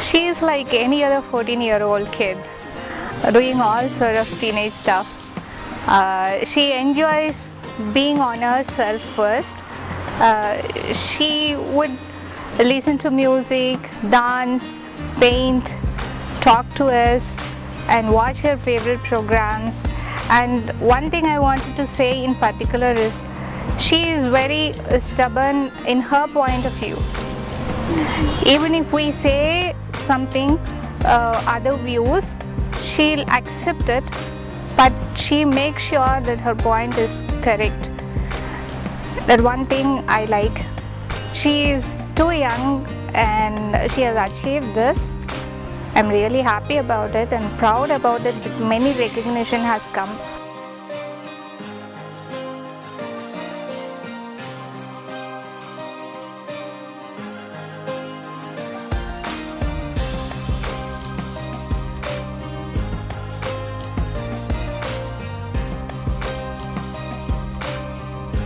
She's like any other 14-year-old kid, doing all sort of teenage stuff. She enjoys being on herself first. She would listen to music, dance, paint, talk to us, and watch her favorite programs. And one thing I wanted to say in particular is she is very stubborn in her point of view. Even if we say something, other views, she'll accept it, but she makes sure that her point is correct. That one thing I like. She is too young and she has achieved this. I'm really happy about it and proud about it that many recognition has come.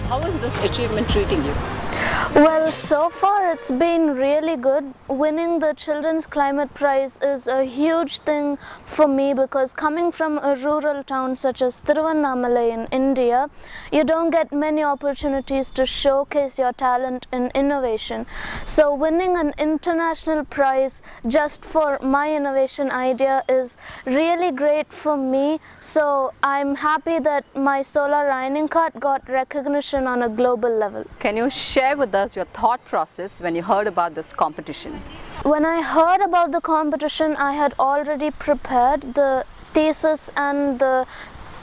How is this achievement treating you? Well, so far it's been really good. Winning the Children's Climate Prize is a huge thing for me because coming from a rural town such as Tiruvannamalai in India, you don't get many opportunities to showcase your talent in innovation. So winning an international prize just for my innovation idea is really great for me. So I'm happy that my solar ironing cart got recognition on a global level. Can you share with us your thought process when you heard about this competition? When I heard about the competition, I had already prepared the thesis and the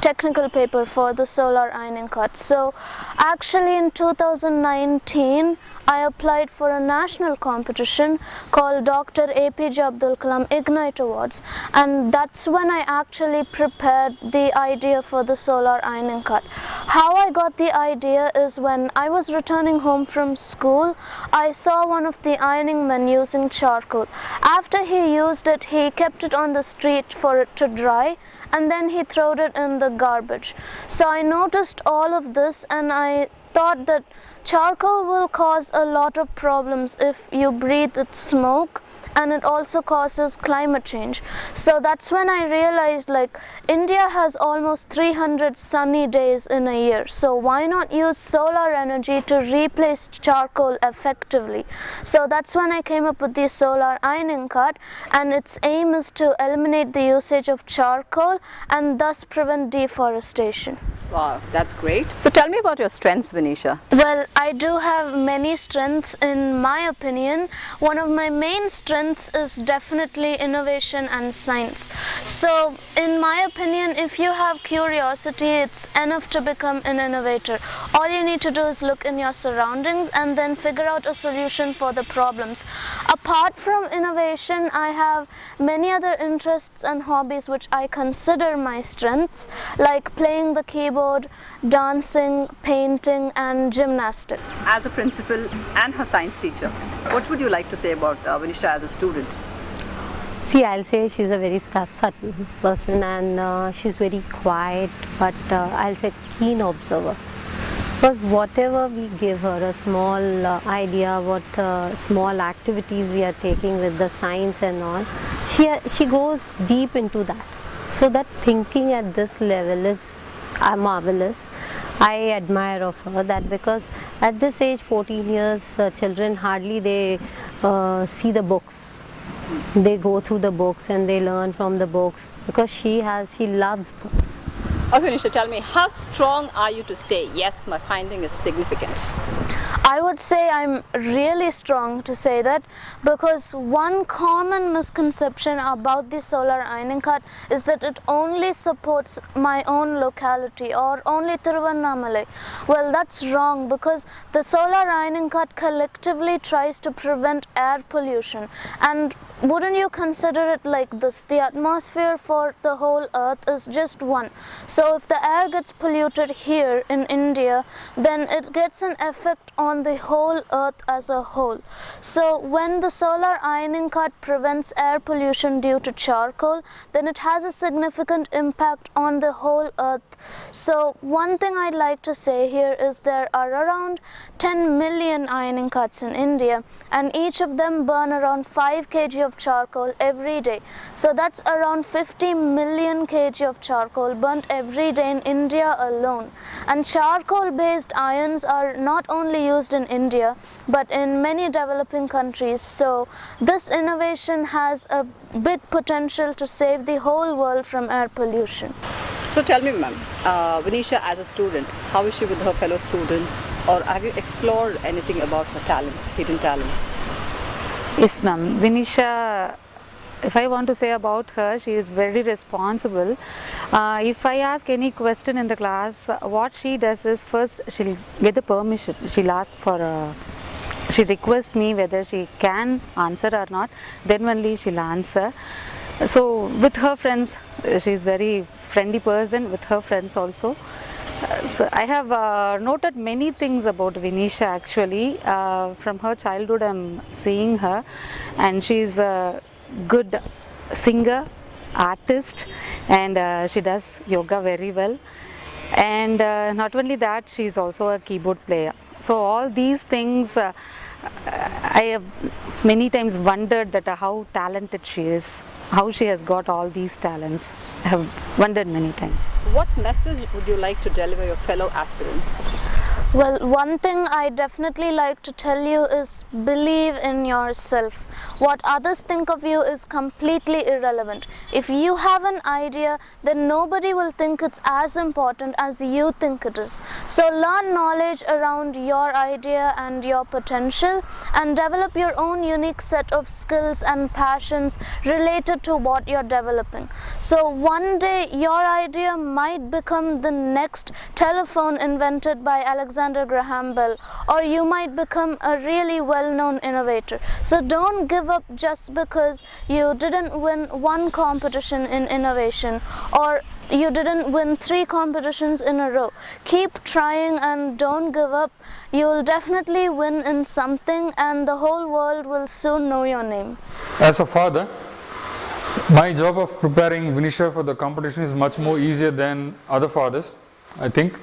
technical paper for the solar ironing cart. So actually in 2019 I applied for a national competition called Dr. APJ Abdul Kalam Ignite Awards, and that's when I actually prepared the idea for the solar ironing cart. How I got the idea is when I was returning home from school, I saw one of the ironing men using charcoal. After he used it, he kept it on the street for it to dry, and then he threw it in the garbage. So I noticed all of this and I thought that charcoal will cause a lot of problems if you breathe its smoke, and it also causes climate change. So that's when I realized, like, India has almost 300 sunny days in a year, so why not use solar energy to replace charcoal effectively? So that's when I came up with the solar ironing cart, and its aim is to eliminate the usage of charcoal and thus prevent deforestation. Wow, that's great. So tell me about your strengths, Vinisha. Well, I do have many strengths in my opinion. One of my main strengths is definitely innovation and science. So in my opinion, if you have curiosity, it's enough to become an innovator. All you need to do is look in your surroundings and then figure out a solution for the problems. Apart from innovation, I have many other interests and hobbies which I consider my strengths, like playing the keyboard, dancing, painting, and gymnastics. As a principal and her science teacher, what would you like to say about Vinisha as a student? See, I'll say she's a very subtle person and she's very quiet, but I'll say keen observer. Because whatever we give her, a small idea, what small activities we are taking with the science and all, she goes deep into that. So that thinking at this level is marvelous. I admire of her that, because at this age, 14 years, children hardly they see the books. They go through the books and they learn from the books, because she loves books. Okay, Vinisha, tell me, how strong are you to say, yes, my finding is significant? I would say I'm really strong to say that, because one common misconception about the solar ironing cart is that it only supports my own locality or only Tiruvannamalai. Well, that's wrong, because the solar ironing cart collectively tries to prevent air pollution. And wouldn't you consider it like this? The atmosphere for the whole earth is just one. So if the air gets polluted here in India, then it gets an effect on the whole earth as a whole. So when the solar ironing cart prevents air pollution due to charcoal, then it has a significant impact on the whole earth. So one thing I'd like to say here is there are around 10 million ironing carts in India, and each of them burn around 5 kg of charcoal every day. So that's around 50 million kg of charcoal burnt every day in India alone. And charcoal based irons are not only used in India but in many developing countries. So this innovation has a big potential to save the whole world from air pollution. So tell me, ma'am, Vinisha as a student, how is she with her fellow students, or have you explored anything about her talents, hidden talents? Yes, ma'am. Vinisha, if I want to say about her, she is very responsible. If I ask any question in the class, what she does is first she'll get the permission. She'll ask for she requests me whether she can answer or not, then only she'll answer. So with her friends, she is very friendly person with her friends also. So I have noted many things about Vinisha actually. From her childhood I'm seeing her, and she is a good singer, artist, and she does yoga very well. And not only that, she is also a keyboard player. So all these things I have many times wondered that how talented she is, how she has got all these talents. I have wondered many times. What message would you like to deliver your fellow aspirants? Well, one thing I definitely like to tell you is believe in yourself. What others think of you is completely irrelevant. If you have an idea, then nobody will think it's as important as you think it is. So learn knowledge around your idea and your potential, and develop your own unique set of skills and passions related to what you're developing. So one day your idea might become the next telephone invented by Alexander Graham Bell, or you might become a really well-known innovator. So don't give up just because you didn't win one competition in innovation, or you didn't win 3 competitions in a row. Keep trying and don't give up. You'll definitely win in something, and the whole world will soon know your name. As a father, my job of preparing Vinisha for the competition is much more easier than other fathers, I think.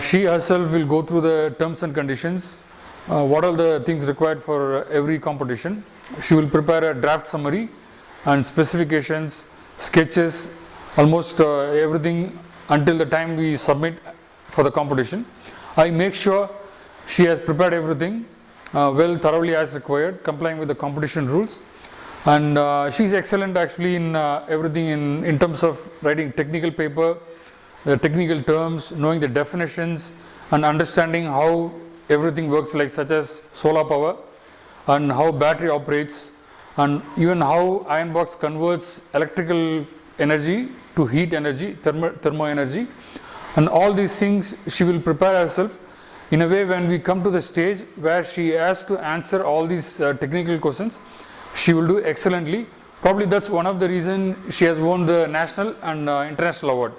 She herself will go through the terms and conditions, what are the things required for every competition. She will prepare a draft summary and specifications, sketches, almost everything until the time we submit for the competition. I make sure she has prepared everything well, thoroughly as required, complying with the competition rules. And she's excellent actually in everything in terms of writing technical paper, the technical terms, knowing the definitions, and understanding how everything works, like such as solar power and how battery operates, and even how iron box converts electrical energy to heat energy, thermo energy. And all these things she will prepare herself in a way when we come to the stage where she has to answer all these technical questions, she will do excellently. Probably that's one of the reasons she has won the national and international award.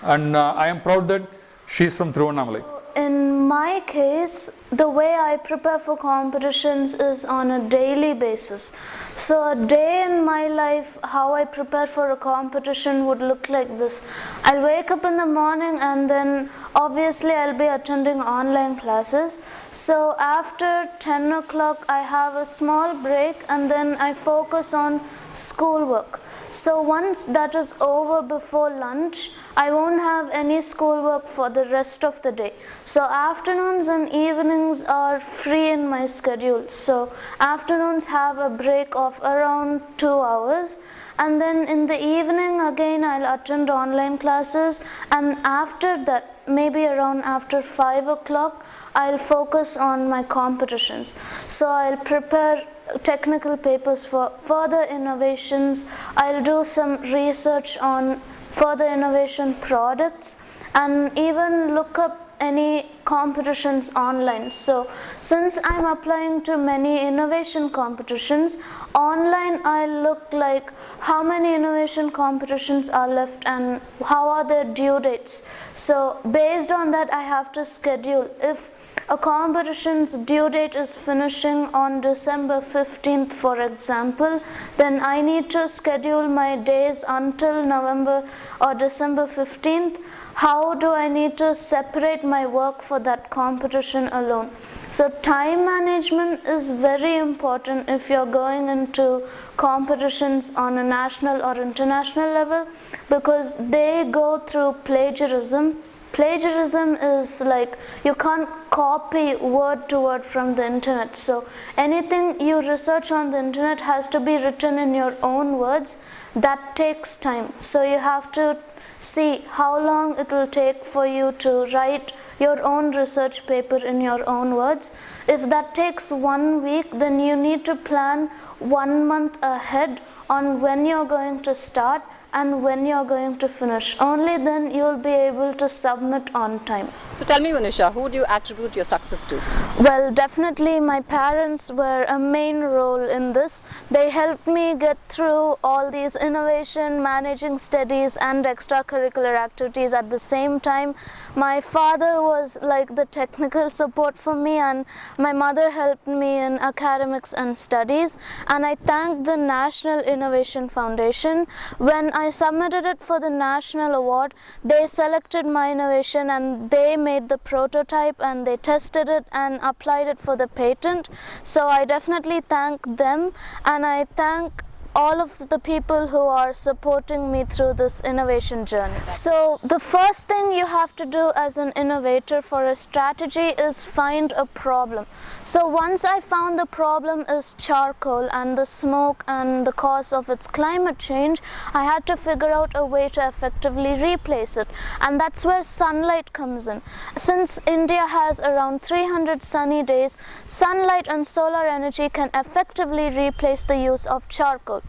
And I am proud that she is from Thiruvannamalai. In my case, the way I prepare for competitions is on a daily basis. So a day in my life, how I prepare for a competition would look like this. I'll wake up in the morning, and then obviously I'll be attending online classes. So after 10 o'clock I have a small break, and then I focus on schoolwork. So once that is over before lunch, I won't have any schoolwork for the rest of the day. So afternoons and evenings are free in my schedule. So afternoons have a break of around 2 hours, and then in the evening again I'll attend online classes, and after that, maybe around after 5 o'clock, I'll focus on my competitions. So I'll prepare technical papers for further innovations. I'll do some research on further innovation products, and even look up any competitions online. So since I'm applying to many innovation competitions, online I look like how many innovation competitions are left and how are their due dates. So based on that I have to schedule. If a competition's due date is finishing on December 15th, for example, then I need to schedule my days until November or December 15th. How do I need to separate my work for that competition alone? So time management is very important if you're going into competitions on a national or international level, because they go through plagiarism. Plagiarism is like you can't copy word to word from the internet. So anything you research on the internet has to be written in your own words. That takes time. So you have to see how long it will take for you to write your own research paper in your own words. If that takes 1 week, then you need to plan 1 month ahead on when you're going to start and when you're going to finish. Only then you'll be able to submit on time. So tell me, Vinisha, who do you attribute your success to? Well, definitely my parents were a main role in this. They helped me get through all these innovation, managing studies and extracurricular activities at the same time. My father was like the technical support for me, and my mother helped me in academics and studies. And I thank the National Innovation Foundation. When I submitted it for the national award, they selected my innovation and they made the prototype and they tested it and applied it for the patent. So I definitely thank them, and I thank all of the people who are supporting me through this innovation journey. So the first thing you have to do as an innovator for a strategy is find a problem. So once I found the problem is charcoal and the smoke and the cause of its climate change, I had to figure out a way to effectively replace it, and that's where sunlight comes in. Since India has around 300 sunny days, sunlight and solar energy can effectively replace the use of charcoal.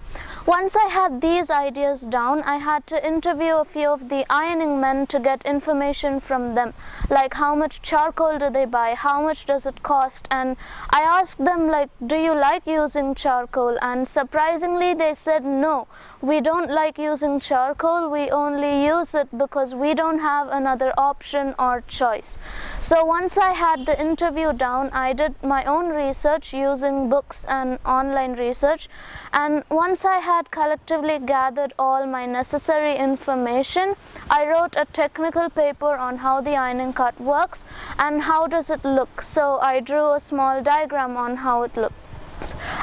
Once I had these ideas down, I had to interview a few of the ironing men to get information from them, like how much charcoal do they buy, how much does it cost, and I asked them like, do you like using charcoal? And surprisingly they said no, we don't like using charcoal, we only use it because we don't have another option or choice. So once I had the interview down, I did my own research using books and online research, and once I had collectively gathered all my necessary information, I wrote a technical paper on how the ironing cart works and how does it look. So I drew a small diagram on how it looks.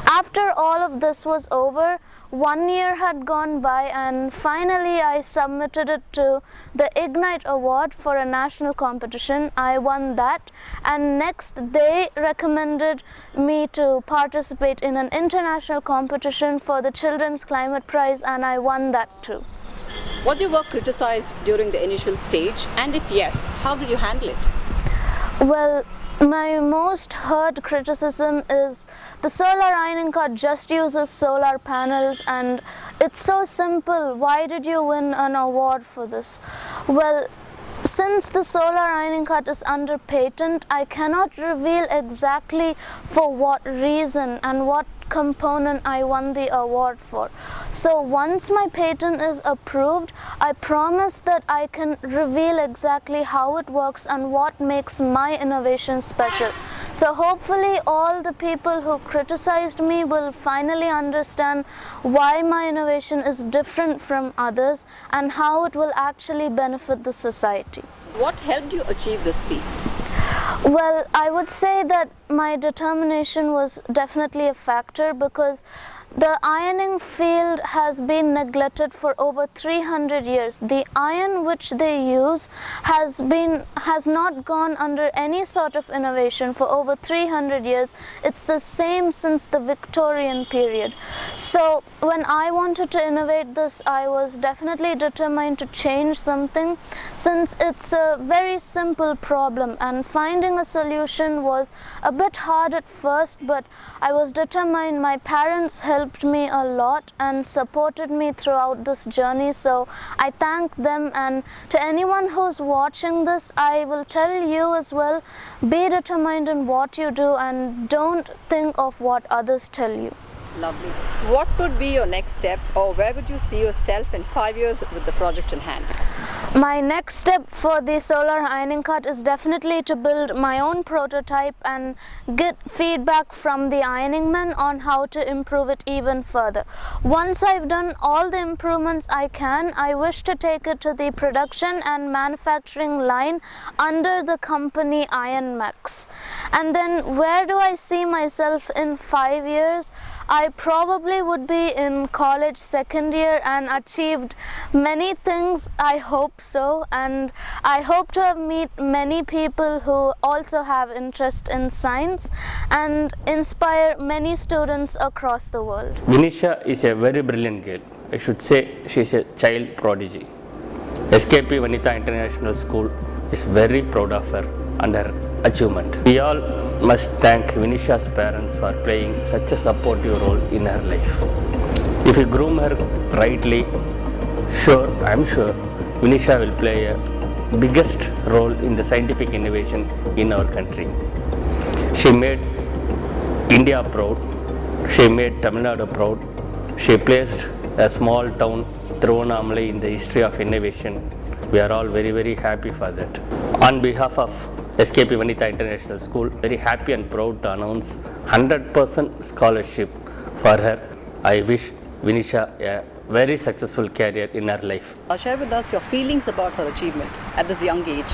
After all of this was over, 1 year had gone by, and finally I submitted it to the Ignite Award for a national competition. I won that, and next they recommended me to participate in an international competition for the Children's Climate Prize, and I won that too. Was your work criticized during the initial stage? And if yes, how did you handle it? Well, my most heard criticism is the solar ironing cart just uses solar panels and it's so simple. Why did you win an award for this? Well, since the solar ironing cart is under patent, I cannot reveal exactly for what reason and what component I won the award for. So once my patent is approved, I promise that I can reveal exactly how it works and what makes my innovation special. So hopefully all the people who criticized me will finally understand why my innovation is different from others and how it will actually benefit the society. What helped you achieve this feat? Well, I would say that my determination was definitely a factor, because the ironing field has been neglected for over 300 years. The iron which they use has not gone under any sort of innovation for over 300 years. It's the same since the Victorian period. So when I wanted to innovate this, I was definitely determined to change something, since it's a very simple problem and finding a solution was a bit hard at first, but I was determined. My parents helped me a lot and supported me throughout this journey, so I thank them. And to anyone who's watching this, I will tell you as well, be determined in what you do and don't think of what others tell you. Lovely. What would be your next step, or where would you see yourself in 5 years with the project in hand? My next step for the solar ironing cut is definitely to build my own prototype and get feedback from the ironing men on how to improve it even further. Once I've done all the improvements I can, I wish to take it to the production and manufacturing line under the company Iron Max. And then where do I see myself in 5 years? I probably would be in college second year and achieved many things, I hope so, and I hope to have met many people who also have interest in science and inspire many students across the world. Vinisha is a very brilliant girl. I should say she is a child prodigy. SKP Vanitha International School is very proud of her and her achievement. We all must thank Vinisha's parents for playing such a supportive role in her life. If we groom her rightly, I am sure Vinisha will play a biggest role in the scientific innovation in our country. She made India proud. She made Tamil Nadu proud. She placed a small town, Thiruvannamalai, in the history of innovation. We are all very, very happy for that. On behalf of SKP Vanitha International School, very happy and proud to announce 100% scholarship for her. I wish Vinisha a very successful career in her life. Share with us your feelings about her achievement at this young age.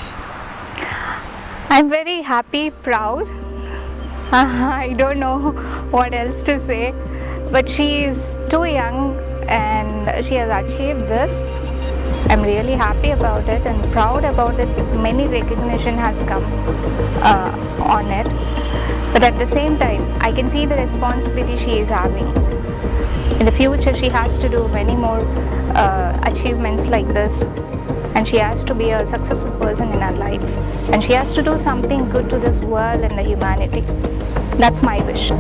I'm very happy, proud. I don't know what else to say, but she is too young and she has achieved this. I'm really happy about it and proud about it. Many recognition has come on it, but at the same time I can see the responsibility she is having. In the future she has to do many more achievements like this, and she has to be a successful person in her life, and she has to do something good to this world and the humanity. That's my wish.